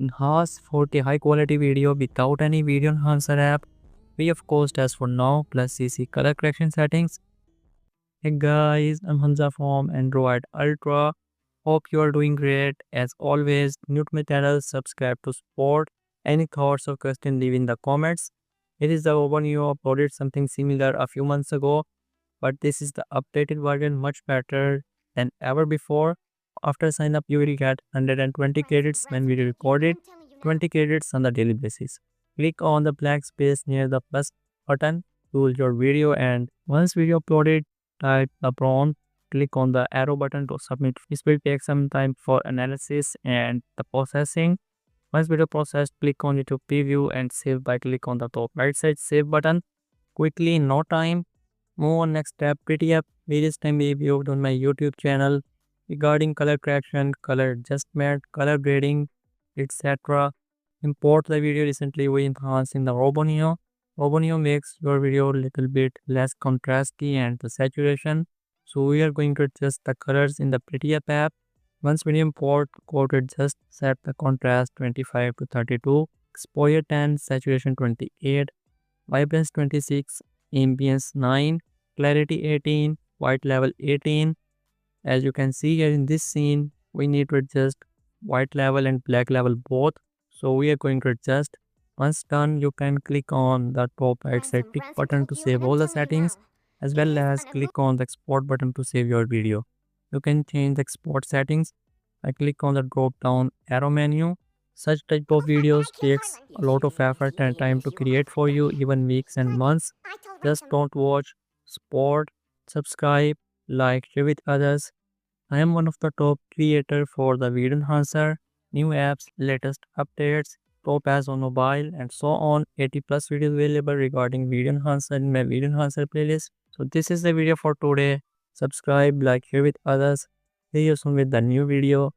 enhance 40 high quality video without any video enhancer app. We of course test for now plus CC color correction settings. Hey guys, I'm Hamza from Android Ultra. Hope you are doing great. As always, new to my channel, subscribe to support. Any thoughts or questions leave in the comments. It is the RoboNeo uploaded something similar a few months ago, but this is the updated version much better than ever before. After sign up, you will get 120 credits when we record it, 20 credits on the daily basis. Click on the black space near the plus button, choose your video, and once video uploaded, type the prompt, click on the arrow button to submit. This will take some time for analysis and the processing. Once video processed, click on it to preview and save by click on the top right side save button. Quickly, no time. Move on next step. Pretty up various time reviewed on my YouTube channel regarding color correction, color adjustment, color grading, etc. Import the video. Recently we enhanced in the RoboNeo. RoboNeo makes your video a little bit less contrasty and the saturation. So we are going to adjust the colors in the Pretty Up app. Once video import, go to adjust, set the contrast 25 to 32, exposure 10, saturation 28, vibrance 26, ambience 9, clarity 18, white level 18. As you can see here in this scene, we need to adjust white level and black level both. So we are going to adjust. Once done, you can click on the top right side tick button to save all the settings, as well as click on the export button to save your video. You can change the export settings. I click on the drop down arrow menu. Such type of videos takes a lot of effort and time to create for you, even weeks and months. Just don't watch, support, subscribe, like, share with others. I am one of the top creator for the video enhancer, new apps, latest updates, Topaz on mobile, and so on. 80 plus videos available regarding video enhancer in my video enhancer playlist. So this is the video for today. Subscribe, like, share with others. See you soon with the new video.